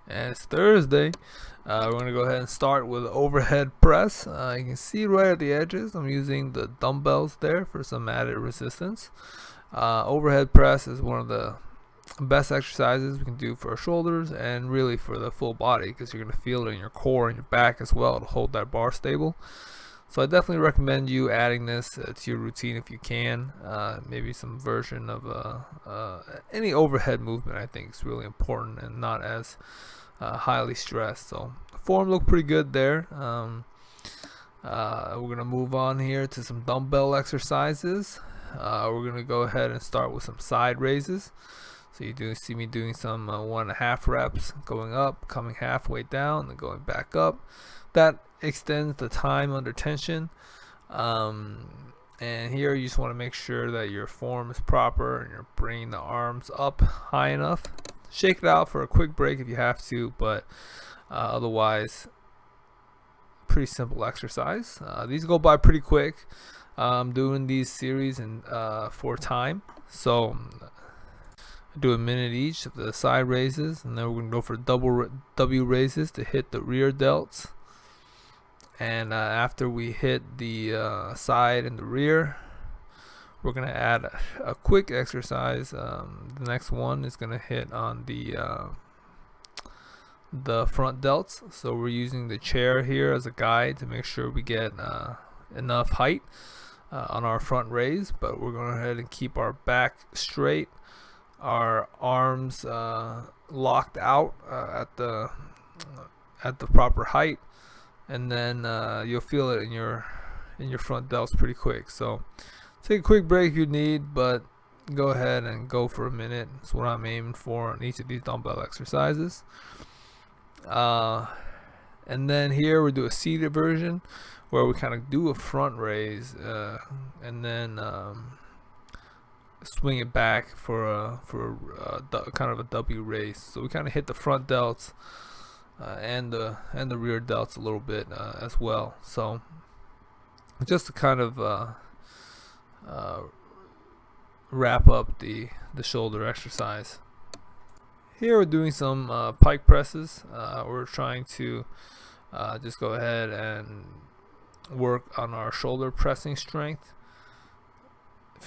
And it's Thursday. We're going to go ahead and start with overhead press. You can see right at the edges I'm using the dumbbells there for some added resistance. Overhead press is one of the best exercises we can do for our shoulders and really for the full body, because you're going to feel it in your core and your back as well to hold that bar stable. So I definitely recommend you adding this to your routine if you can. Maybe some version of any overhead movement. I think is really important and not as highly stressed. So the form looked pretty good there. We're gonna move on here to some dumbbell exercises. We're gonna go ahead and start with some side raises. So you do see me doing some 1.5 reps, going up, coming halfway down, and going back up. That extends the time under tension. And here you just want to make sure that your form is proper and you're bringing the arms up high enough. Shake it out for a quick break if you have to, but otherwise, pretty simple exercise. These go by pretty quick. I'm doing these series for time, so I do a minute each of the side raises, and then we're going to go for double W raises to hit the rear delts. And after we hit the side and the rear, we're going to add a quick exercise. The next one is going to hit on the front delts. So we're using the chair here as a guide to make sure we get enough height on our front raise, but we're going to go ahead and keep our back straight, our arms locked out at the proper height, and then you'll feel it in your front delts pretty quick. So take a quick break if you need, but go ahead and go for a minute. That's what I'm aiming for on each of these dumbbell exercises. And then here we do a seated version where we kind of do a front raise and then swing it back for a kind of a W raise. So we kind of hit the front delts and the rear delts a little bit as well. So just to kind of wrap up the shoulder exercise. Here we're doing some pike presses. We're trying to just go ahead and work on our shoulder pressing strength.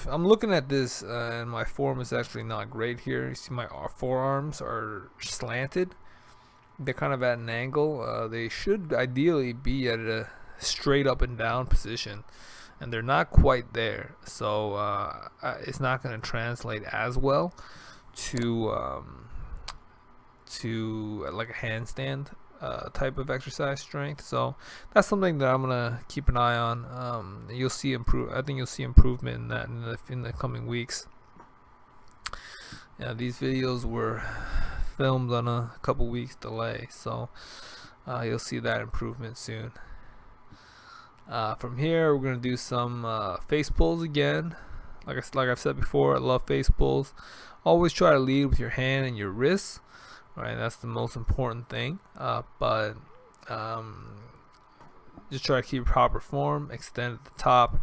I'm looking at this and my form is actually not great here. You see my forearms are slanted. They're kind of at an angle. They should ideally be at a straight up and down position, and they're not quite there. So it's not going to translate as well to like a handstand type of exercise strength. So that's something that I'm gonna keep an eye on. You'll see I think you'll see improvement in that in the coming weeks. Yeah, these videos were filmed on a couple weeks delay, so you'll see that improvement soon. From here, we're gonna do some face pulls again. Like I've said before, I love face pulls. Always try to lead with your hand and your wrists. Right, that's the most important thing. But just try to keep proper form, extend at the top,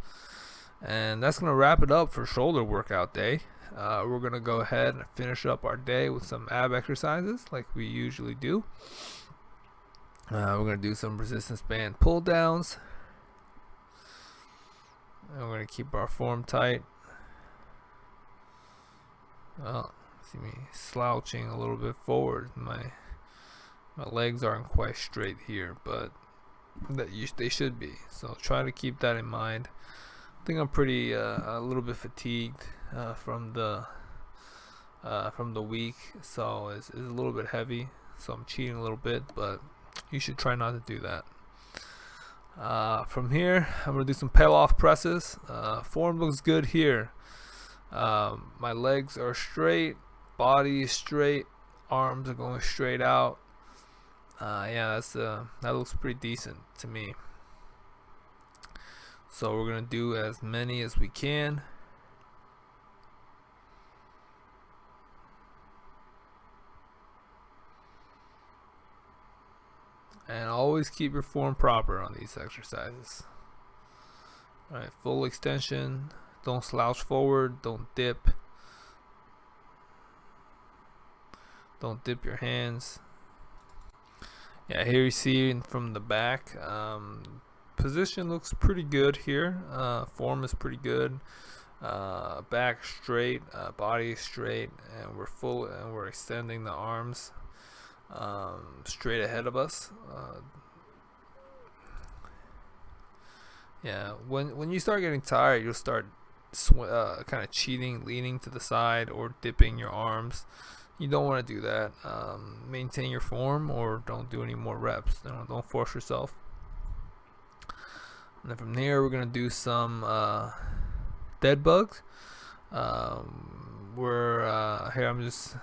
and that's gonna wrap it up for shoulder workout day. We're gonna go ahead and finish up our day with some ab exercises like we usually do. We're gonna do some resistance band pull downs, and we're gonna keep our form tight. See me slouching a little bit forward. My legs aren't quite straight here, but they should be. So try to keep that in mind. I think I'm pretty a little bit fatigued from the week, so it's a little bit heavy. So I'm cheating a little bit, but you should try not to do that. From here, I'm gonna do some peel-off presses. Form looks good here. My legs are straight, body is straight, arms are going straight out. Yeah, that looks pretty decent to me. So we're gonna do as many as we can. And always keep your form proper on these exercises. Alright, full extension. Don't slouch forward, don't dip. Don't dip your hands. Yeah, here you see from the back, position looks pretty good here. Form is pretty good. Back straight, body straight, and we're extending the arms straight ahead of us. Yeah, when you start getting tired, you'll start kind of cheating, leaning to the side, or dipping your arms. You don't want to do that. Maintain your form, or don't do any more reps. Don't force yourself. And then from there, we're gonna do some dead bugs. Here I'm just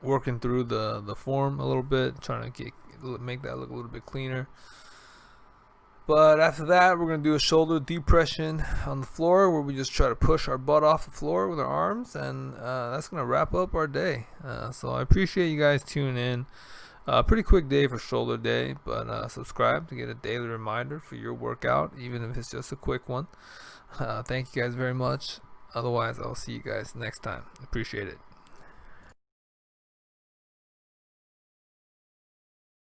working through the form a little bit, trying to make that look a little bit cleaner. But after that, we're going to do a shoulder depression on the floor, where we just try to push our butt off the floor with our arms, and that's going to wrap up our day. So I appreciate you guys tuning in. Pretty quick day for shoulder day, but subscribe to get a daily reminder for your workout, even if it's just a quick one. Thank you guys very much. Otherwise, I'll see you guys next time. Appreciate it.